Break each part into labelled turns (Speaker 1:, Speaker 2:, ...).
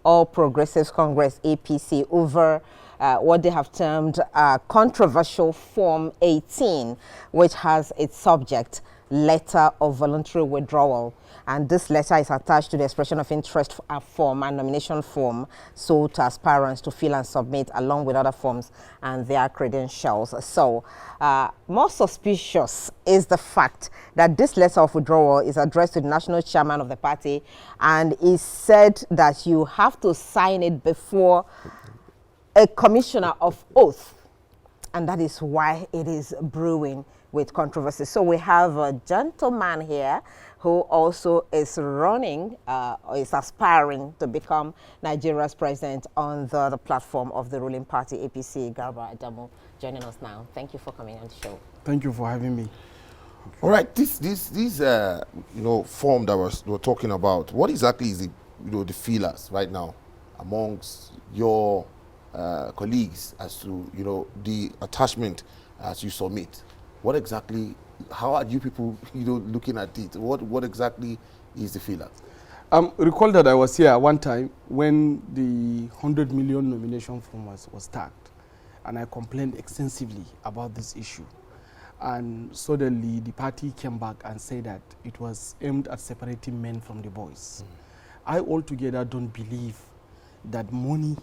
Speaker 1: All Progressives Congress APC over what they have termed controversial Form 18, which has its subject letter of voluntary withdrawal. And this letter is attached to the expression of interest form and nomination form sold to aspirants to fill and submit along with other forms and their credentials. So more suspicious is the fact that this letter of withdrawal is addressed to the national chairman of the party and is said that you have to sign it before a commissioner of oath. And that is why it is brewing with controversy. So we have a gentleman here who also is running, or is aspiring to become Nigeria's president on the platform of the ruling party, APC, Garba Adamu, joining us now. Thank you for coming on the show.
Speaker 2: Thank you for having me.
Speaker 3: All right, this form that we're talking about, what exactly is the feelers right now amongst your colleagues as to the attachment as you submit? What exactly, how are you people looking at it? What exactly is the feeler?
Speaker 2: Recall that I was here one time when the 100 million nomination form was tagged, and I complained extensively about this issue. And suddenly the party came back and said that it was aimed at separating men from the boys. I altogether don't believe that money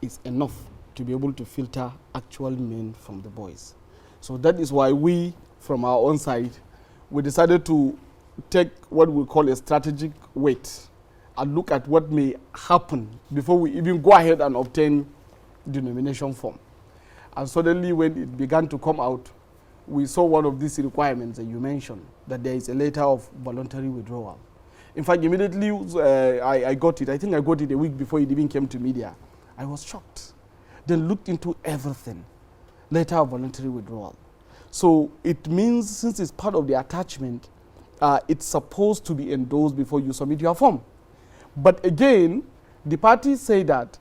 Speaker 2: is enough to be able to filter actual men from the boys. So that is why we, from our own side, we decided to take what we call a strategic wait and look at what may happen before we even go ahead and obtain the nomination form. And suddenly when it began to come out, we saw one of these requirements that you mentioned, that there is a letter of voluntary withdrawal. In fact, immediately I got it. I think I got it a week before it even came to media. I was shocked. Then looked into everything. Letter of voluntary withdrawal. So it means, since it's part of the attachment, it's supposed to be endorsed before you submit your form. But again, the parties say that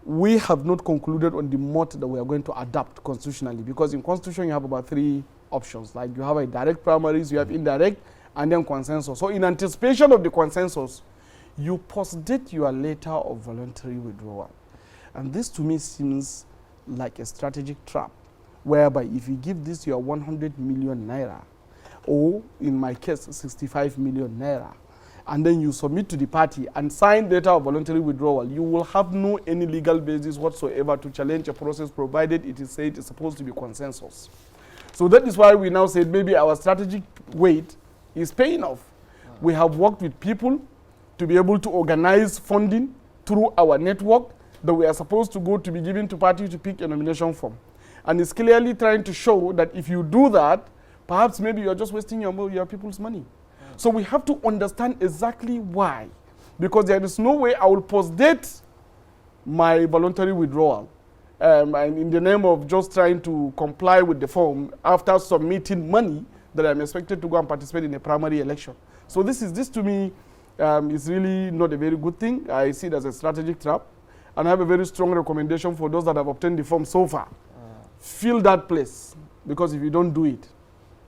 Speaker 2: we have not concluded on the mode that we are going to adopt constitutionally, because in constitution you have about 3 options. Like you have a direct primaries, you have indirect, and then consensus. So in anticipation of the consensus, you postdate your letter of voluntary withdrawal. And this to me seems like a strategic trap, whereby if you give this your 100 million naira, or in my case 65 million naira, and then you submit to the party and sign letter of voluntary withdrawal, you will have no any legal basis whatsoever to challenge a process, provided it is said it's supposed to be consensus. So that is why we now said maybe our strategic wait is paying off. We have worked with people to be able to organize funding through our network that we are supposed to go to be given to party to pick a nomination form. And it's clearly trying to show that if you do that, perhaps maybe you're just wasting your people's money. So we have to understand exactly why. Because there is no way I will postdate my voluntary withdrawal and in the name of just trying to comply with the form after submitting money that I'm expected to go and participate in a primary election. So this to me is really not a very good thing. I see it as a strategic trap. And I have a very strong recommendation for those that have obtained the form so far. Fill that place, because if you don't do it,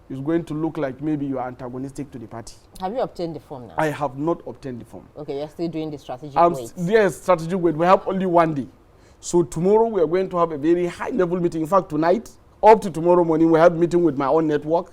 Speaker 2: it's going to look like maybe you are antagonistic to the party.
Speaker 1: Have you obtained the form now?
Speaker 2: I have not obtained the form.
Speaker 1: Okay, you're still doing the strategic wait.
Speaker 2: Yes, strategic wait. We have only one day. So tomorrow we are going to have a very high level meeting. In fact, tonight, up to tomorrow morning, we have a meeting with my own network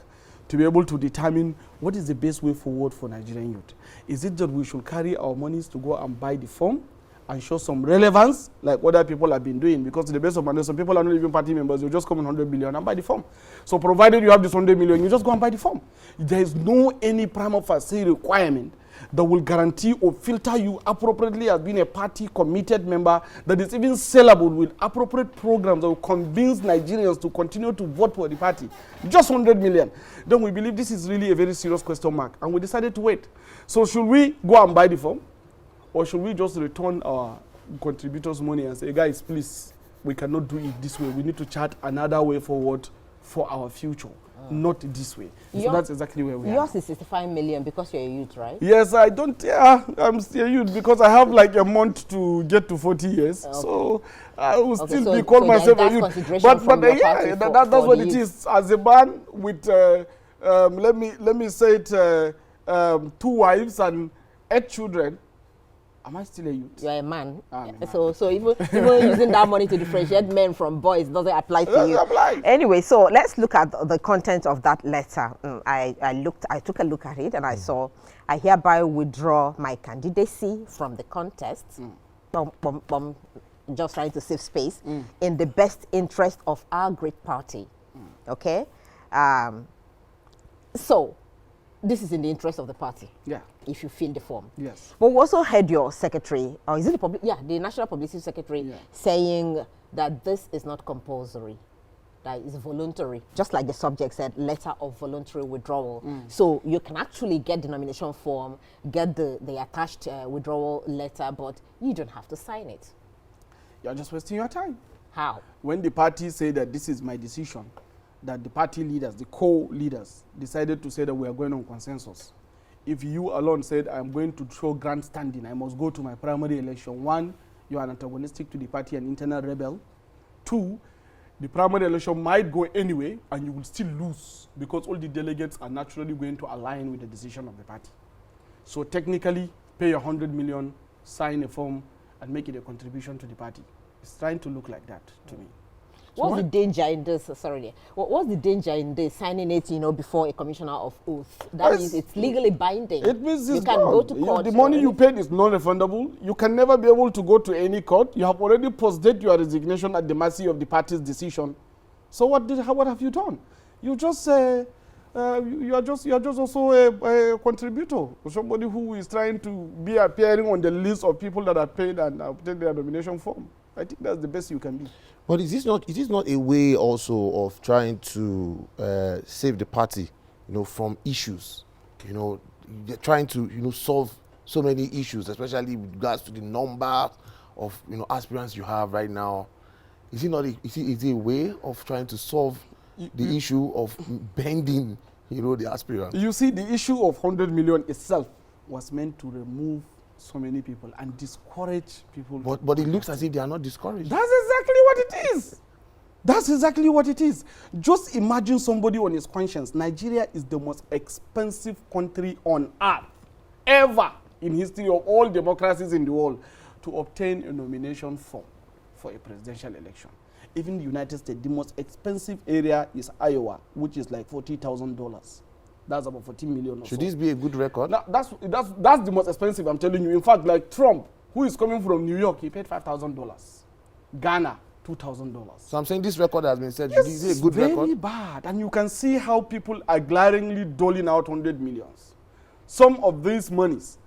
Speaker 2: to be able to determine what is the best way forward for Nigerian youth. Is it that we should carry our monies to go and buy the form and show some relevance like other people have been doing? Because to the best of my knowledge, some people are not even party members. You just come in 100 million and buy the form. So provided you have this 100 million, you just go and buy the form. There is no any prima facie requirement that will guarantee or filter you appropriately as being a party committed member that is even sellable with appropriate programs that will convince Nigerians to continue to vote for the party. Just 100 million. Then we believe this is really a very serious question mark, and we decided to wait. So should we go and buy the form? Or should we just return our contributors' money and say, guys, please, we cannot do it this way. We need to chart another way forward for our future, not this way. So that's exactly where we are.
Speaker 1: Yours is 65 million because you're a youth, right?
Speaker 2: Yes, I don't, I'm still a youth because I have like a month to get to 40 years. Okay. So I will still call myself a youth. But yeah, that's what it is. As a man with, let me say it, 2 wives and 8 children, Am I still a youth?
Speaker 1: You're a man.
Speaker 2: I'm a man.
Speaker 1: So even using that money to differentiate men from boys doesn't apply to
Speaker 2: Doesn't
Speaker 1: you.
Speaker 2: apply.
Speaker 1: Anyway, so let's look at the content of that letter. I took a look at it and I saw, I hereby withdraw my candidacy from the contest. Just trying to save space in the best interest of our great party. Okay? So, this is in the interest of the party.
Speaker 2: Yeah.
Speaker 1: If you fill the form.
Speaker 2: Yes.
Speaker 1: But we also heard your secretary, or is it the National Publicity Secretary, saying that this is not compulsory, that it's voluntary, just like the subject said, letter of voluntary withdrawal. So you can actually get the nomination form, get the attached withdrawal letter, but you don't have to sign it.
Speaker 2: You're just wasting your time.
Speaker 1: How?
Speaker 2: When the party say that this is my decision, that the party leaders, the co-leaders, decided to say that we are going on consensus. If you alone said, I'm going to show grandstanding, I must go to my primary election. One, you are antagonistic to the party, an internal rebel. Two, the primary election might go anyway, and you will still lose because all the delegates are naturally going to align with the decision of the party. So technically, pay 100 million, sign a form, and make it a contribution to the party. It's trying to look like that to me.
Speaker 1: What's the danger in this? Sorry, what's the danger in this signing it, before a commissioner of oath? That means it's legally binding.
Speaker 2: It means
Speaker 1: you can go to court.
Speaker 2: The money you paid is non-refundable. You can never be able to go to any court. You have already posted your resignation at the mercy of the party's decision. So what have you done? You just you are just also a contributor, somebody who is trying to be appearing on the list of people that are paid and obtain their nomination form. I think that's the best you can be.
Speaker 3: But is this not a way also of trying to save the party, from issues? They're trying to, solve so many issues, especially with regards to the number of, aspirants you have right now. Is it a way of trying to solve the issue of bending, the aspirants?
Speaker 2: You see, the issue of 100 million itself was meant to remove so many people and discourage people.
Speaker 3: But it looks as if they are not discouraged.
Speaker 2: That's exactly what it is. That's exactly what it is. Just imagine somebody on his conscience. Nigeria is the most expensive country on earth ever in history of all democracies in the world to obtain a nomination form for a presidential election. Even the United States, the most expensive area is Iowa, which is like $40,000. That's about 14 million or
Speaker 3: Should this be a good record?
Speaker 2: Now, that's the most expensive, I'm telling you. In fact, like Trump, who is coming from New York, he paid $5,000. Ghana, $2,000.
Speaker 3: So I'm saying this record has been said.
Speaker 2: Yes,
Speaker 3: Is it a good
Speaker 2: very
Speaker 3: record?
Speaker 2: bad. And you can see how people are glaringly doling out 100 millions. Some of these monies,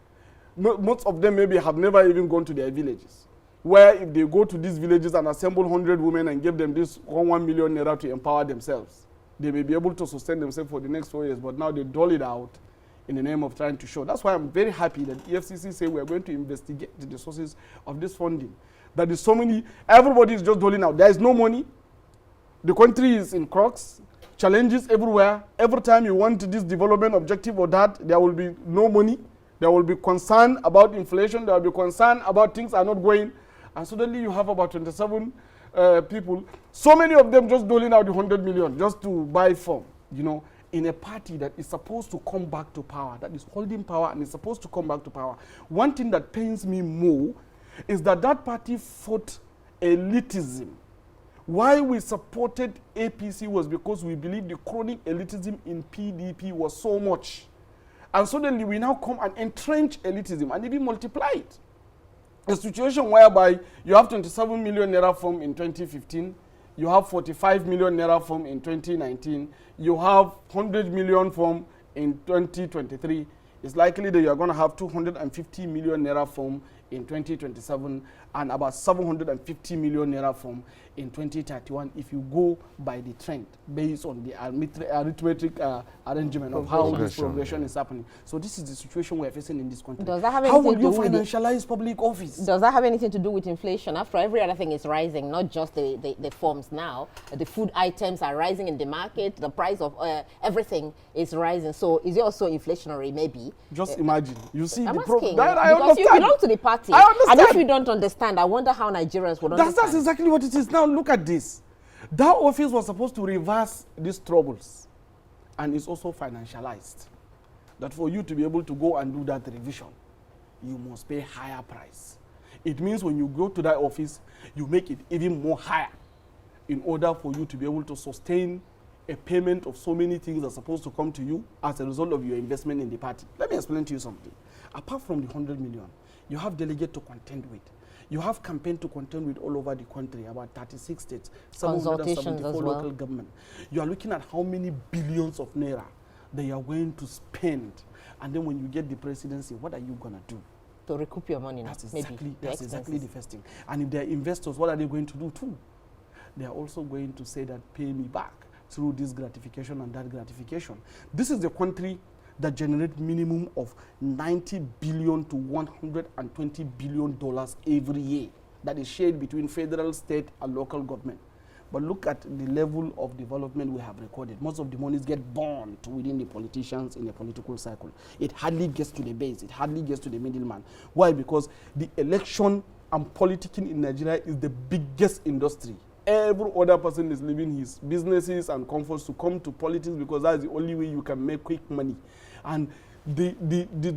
Speaker 2: most of them maybe have never even gone to their villages. Where if they go to these villages and assemble 100 women and give them this 1 million naira to empower themselves, they may be able to sustain themselves for the next 4 years, but now they dole it out in the name of trying to show. That's why I'm very happy that EFCC say we are going to investigate the sources of this funding. That is so many, everybody is just doling out. There is no money. The country is in crux, challenges everywhere. Every time you want this development objective or that, there will be no money. There will be concern about inflation. There will be concern about things are not going. And suddenly you have about 27 people, so many of them just doling out the 100 million just to buy form, in a party that is supposed to come back to power, that is holding power and is supposed to come back to power. One thing that pains me more is that party fought elitism. Why we supported APC was because we believe the chronic elitism in PDP was so much. And suddenly we now come and entrench elitism and even multiply it. A situation whereby you have 27 million naira form in 2015, you have 45 million naira form in 2019, you have 100 million form in 2023. It's likely that you are going to have 250 million naira form in 2027 and about 750 million naira form in 2031 if you go by the trend based on the arithmetic arrangement of how this progression is happening. So this is the situation we are facing in this country.
Speaker 1: Does that have
Speaker 2: how
Speaker 1: anything
Speaker 2: will you
Speaker 1: to do with
Speaker 2: financialize public office?
Speaker 1: Does that have anything to do with inflation? After every other thing is rising, not just the forms now. The food items are rising in the market. The price of everything is rising. So is it also inflationary maybe?
Speaker 2: Just imagine. You see
Speaker 1: I'm
Speaker 2: the
Speaker 1: asking,
Speaker 2: problem. I
Speaker 1: because
Speaker 2: understand.
Speaker 1: you belong to the party.
Speaker 2: I understand.
Speaker 1: And if you don't understand, I wonder how Nigerians would understand.
Speaker 2: That's exactly what it is. Now look at this. That office was supposed to reverse these troubles and it's also financialized. That for you to be able to go and do that revision, you must pay higher price. It means when you go to that office, you make it even more higher in order for you to be able to sustain a payment of so many things that are supposed to come to you as a result of your investment in the party. Let me explain to you something. Apart from the 100 million, you have delegate to contend with. You have campaign to contend with all over the country, about 36 states, 774 local government. You are looking at how many billions of naira that you are going to spend. And then when you get the presidency, what are you going to do?
Speaker 1: To recoup your money now,
Speaker 2: that's
Speaker 1: exactly
Speaker 2: the first thing. And if they are investors, what are they going to do too? They are also going to say that pay me back through this gratification and that gratification. This is the country that generates minimum of 90 billion to 120 billion dollars every year. That is shared between federal, state, and local government. But look at the level of development we have recorded. Most of the monies get burnt within the politicians in a political cycle. It hardly gets to the base. It hardly gets to the middleman. Why? Because the election and politicking in Nigeria is the biggest industry. Every other person is leaving his businesses and comforts to come to politics because that's the only way you can make quick money. And the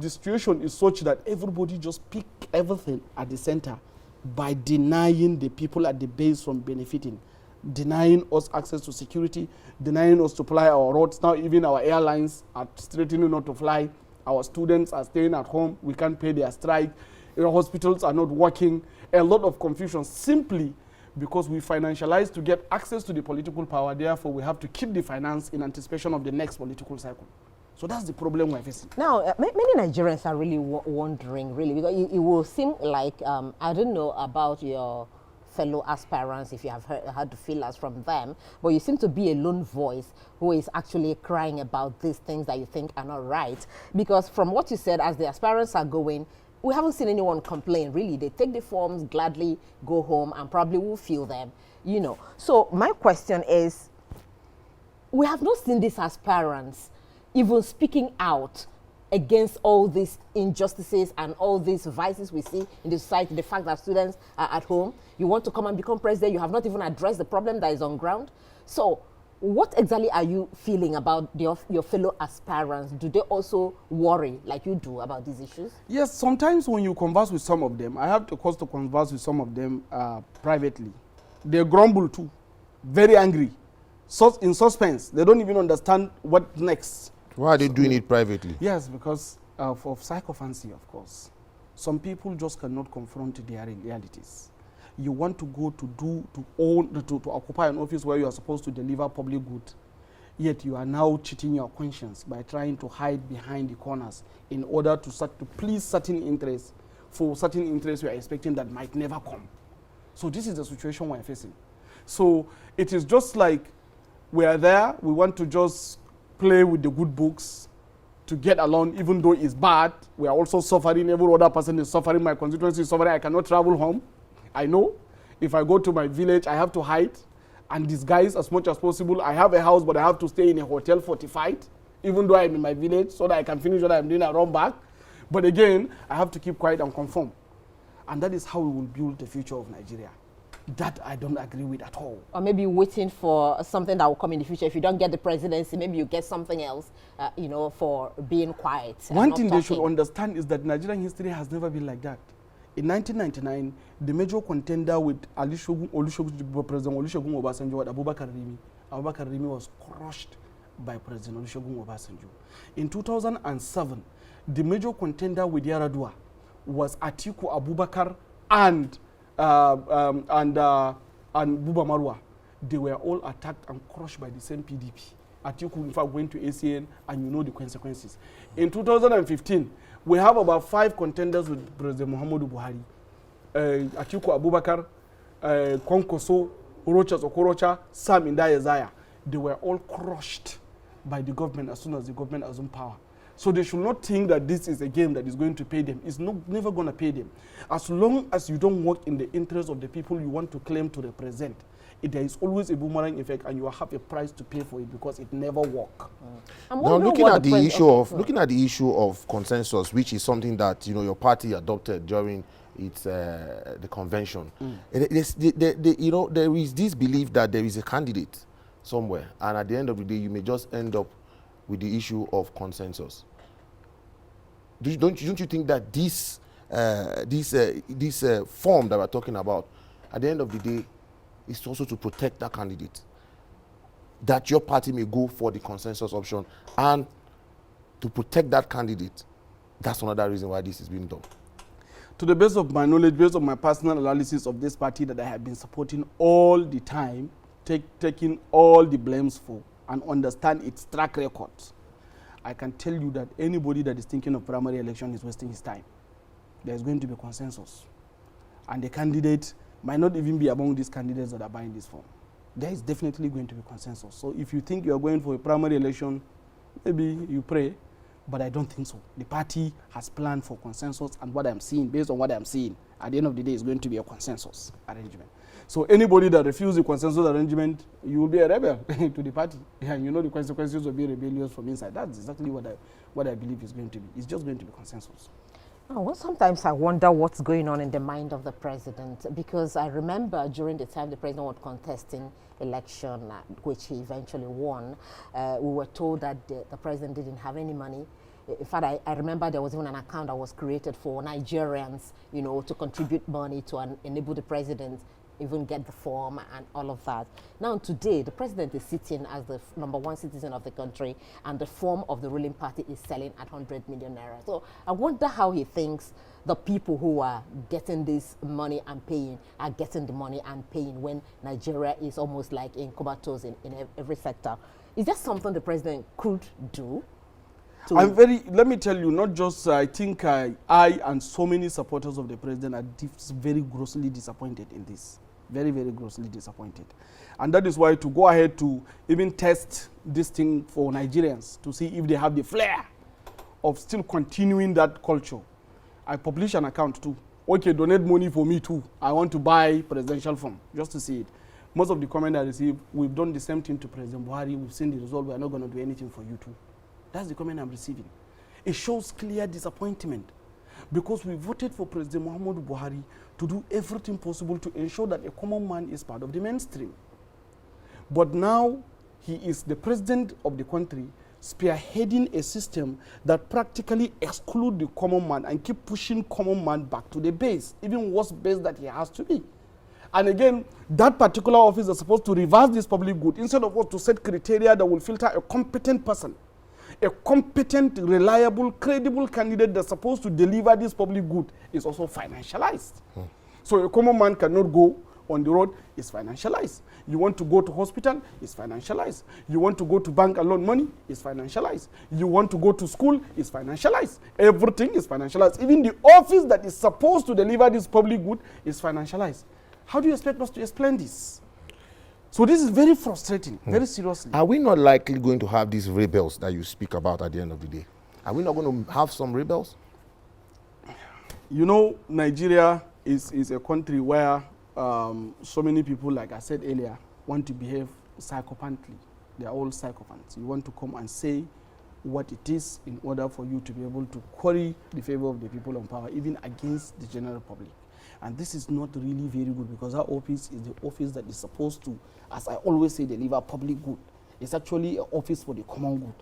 Speaker 2: situation is such that everybody just pick everything at the center by denying the people at the base from benefiting, denying us access to security, denying us to fly our roads. Now even our airlines are threatening not to fly. Our students are staying at home. We can't pay their strike. Hospitals are not working. A lot of confusion simply because we financialize to get access to the political power. Therefore, we have to keep the finance in anticipation of the next political cycle. So that's the problem we're facing.
Speaker 1: Now, many Nigerians are really wondering, really, because it will seem like, I don't know about your fellow aspirants, if you have heard the feelers from them, but you seem to be a lone voice who is actually crying about these things that you think are not right. Because from what you said, as the aspirants are going, we haven't seen anyone complain, really. They take the forms, gladly go home, and probably will fill them, you know. So my question is, we have not seen these aspirants even speaking out against all these injustices and all these vices we see in the society. The fact that students are at home, you want to come and become president, you have not even addressed the problem that is on ground. So what exactly are you feeling about your fellow aspirants? Do they also worry like you do about these issues?
Speaker 2: Yes, sometimes when you converse with some of them, I have to converse with some of them privately. They grumble too, very angry, in suspense. They don't even understand what next.
Speaker 3: Why are they doing it privately?
Speaker 2: Yes, because of sycophancy, of course. Some people just cannot confront their realities. You want to go to occupy an office where you are supposed to deliver public good, yet you are now cheating your conscience by trying to hide behind the corners in order to please certain interests, for certain interests we are expecting that might never come. So this is the situation we are facing. So it is just like we are there, we want to just play with the good books to get along, even though it's bad. We are also suffering. Every other person is suffering. My constituency is suffering. I cannot travel home. I know. If I go to my village, I have to hide and disguise as much as possible. I have a house, but I have to stay in a hotel fortified, even though I'm in my village, so that I can finish what I'm doing and run back. But again, I have to keep quiet and conform. And that is how we will build the future of Nigeria. That I don't agree with at all.
Speaker 1: Or maybe waiting for something that will come in the future. If you don't get the presidency, maybe you get something else, you know, for being quiet.
Speaker 2: One thing they should understand is that Nigerian history has never been like that. In 1999, the major contender with President Olusegun Obasanjo, Abubakar Rimi was crushed by President Olusegun Obasanjo. In 2007, the major contender with Yar'Adua was Atiku Abubakar and Buba Marwa. They were all attacked and crushed by the same PDP. Atiku, in fact, went to ACN, and you know the consequences. In 2015, we have about 5 contenders with President Muhammadu Buhari. Atiku Abubakar, Konkoso, Rochas Okorocha, Sam Indayezaya. They were all crushed by the government as soon as the government assumed power. So they should not think that this is a game that is going to pay them. It's never going to pay them. As long as you don't work in the interest of the people you want to claim to represent, there is always a boomerang effect, and you will have a price to pay for it because it never works.
Speaker 3: Now, looking at the issue of consensus, which is something that your party adopted during its the convention, there is this belief that there is a candidate somewhere, and at the end of the day, you may just end up with the issue of consensus. Don't you think that this this form that we're talking about, at the end of the day, is also to protect that candidate. That your party may go for the consensus option, and to protect that candidate. That's another reason why this is being done.
Speaker 2: To the best of my knowledge, based on my personal analysis of this party that I have been supporting all the time, taking all the blames for, and understand its track record, I can tell you that anybody that is thinking of primary election is wasting his time. There is going to be consensus. And the candidate might not even be among these candidates that are buying this form. There is definitely going to be consensus. So if you think you are going for a primary election, maybe you pray, but I don't think so. The party has planned for consensus, and what I'm seeing, based on what I'm seeing, at the end of the day, is going to be a consensus arrangement. So anybody that refuses the consensus arrangement, you will be a rebel to the party. And you know the consequences of being rebellious from inside. That's exactly what I believe is going to be. It's just going to be consensus.
Speaker 1: Oh, well, sometimes I wonder what's going on in the mind of the president, because I remember during the time the president was contesting election, which he eventually won, we were told that the president didn't have any money. In fact, I remember there was even an account that was created for Nigerians, you know, to contribute money to enable the president even get the form and all of that. Now today, the president is sitting as the #1 citizen of the country, and the form of the ruling party is selling at 100 million naira. So I wonder how he thinks the people who are getting this money and paying are getting the money and paying, when Nigeria is almost like in comatose in every sector. Is that something the president could do?
Speaker 2: Let me tell you, not just, I think I and so many supporters of the president are very grossly disappointed in this. Very, very grossly disappointed. And that is why, to go ahead to even test this thing for Nigerians, to see if they have the flair of still continuing that culture, I publish an account too. Okay, donate money for me too. I want to buy presidential form, just to see it. Most of the comments I receive, we've done the same thing to President Buhari, we've seen the result, we're not going to do anything for you too. That's the comment I'm receiving. It shows clear disappointment, because we voted for President Muhammadu Buhari to do everything possible to ensure that a common man is part of the mainstream. But now he is the president of the country, spearheading a system that practically excludes the common man and keep pushing common man back to the base, even worse base that he has to be. And again, that particular office is supposed to reverse this public good, instead of what to set criteria that will filter a competent person. A competent, reliable, credible candidate that's supposed to deliver this public good is also financialized. So a common man cannot go on the road, it's financialized. You want to go to hospital, it's financialized. You want to go to bank and loan money, it's financialized. You want to go to school, it's financialized. Everything is financialized. Even the office that is supposed to deliver this public good is financialized. How do you expect us to explain this? So this is very frustrating, very seriously.
Speaker 3: Are we not likely going to have these rebels that you speak about at the end of the day? Are we not going to have some rebels?
Speaker 2: You know, Nigeria is a country where so many people, like I said earlier, want to behave psychopathically. They are all psychopaths. You want to come and say what it is in order for you to be able to query the favor of the people on power, even against the general public. And this is not really very good, because our office is the office that is supposed to, as I always say, deliver public good. It's actually an office for the common good.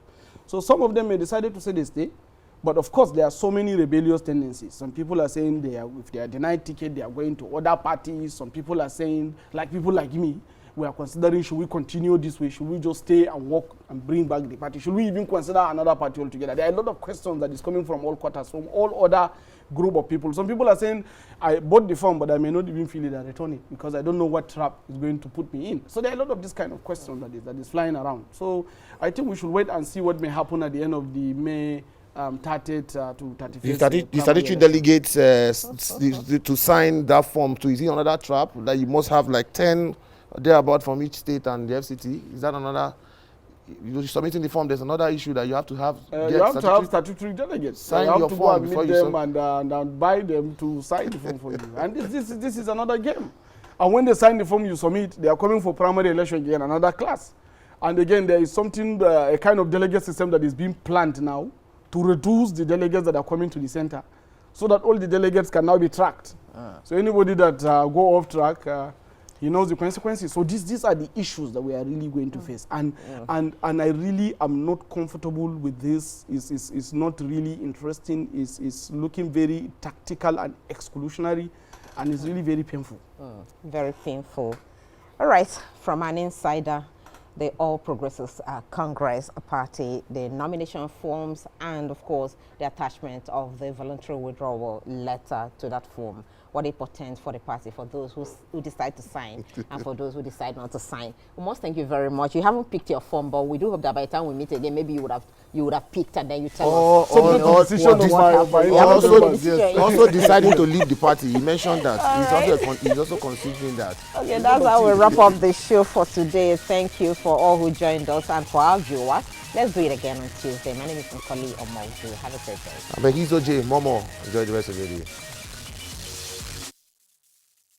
Speaker 2: So some of them may decide to say they stay, but of course there are so many rebellious tendencies. Some people are saying if they are denied ticket, they are going to other parties. Some people are saying, like people like me, we are considering, should we continue this way? Should we just stay and work and bring back the party? Should we even consider another party altogether? There are a lot of questions that is coming from all quarters, from all other group of people. Some people are saying, I bought the form, but I may not even feel it and return it, because I don't know what trap is going to put me in. So there are a lot of this kind of questions that is flying around. So I think we should wait and see what may happen at the end of the May 30th to 31st.
Speaker 3: The statutory delegates to sign that form, to is it another trap that you must have like 10 thereabout from each state and the FCT? Is that another? You're submitting the form, there's another issue that you have to have.
Speaker 2: You have to have statutory delegates.
Speaker 3: Sign
Speaker 2: you have
Speaker 3: your
Speaker 2: to
Speaker 3: form
Speaker 2: go and
Speaker 3: before
Speaker 2: meet
Speaker 3: you
Speaker 2: them and buy them to sign the form for you. And this is another game. And when they sign the form you submit, they are coming for primary election again, another class. And again, there is something, a kind of delegate system that is being planned now to reduce the delegates that are coming to the center, so that all the delegates can now be tracked. So anybody that go off track, He knows the consequences. So these are the issues that we are really going to face. And I really am not comfortable with this. It's not really interesting. It's looking very tactical and exclusionary, and it's really very painful.
Speaker 1: Very painful. All right, from an insider, the All Progressives Congress Party, the nomination forms, and of course the attachment of the voluntary withdrawal letter to that form. What it portends for the party, for those who decide to sign and for those who decide not to sign. We must thank you very much. You haven't picked your form, but we do hope that by the time we meet again, maybe you would have picked and then you tell us.
Speaker 3: Also deciding to leave the party. He mentioned that. He's also considering that.
Speaker 1: Okay, that's how we wrap up the show for today. Thank you for all who joined us and for our viewers. Let's do it again on Tuesday. My name is Nkoli Omoju. Have a great day.
Speaker 3: But he's OJ. Momo. Enjoy the rest of your day.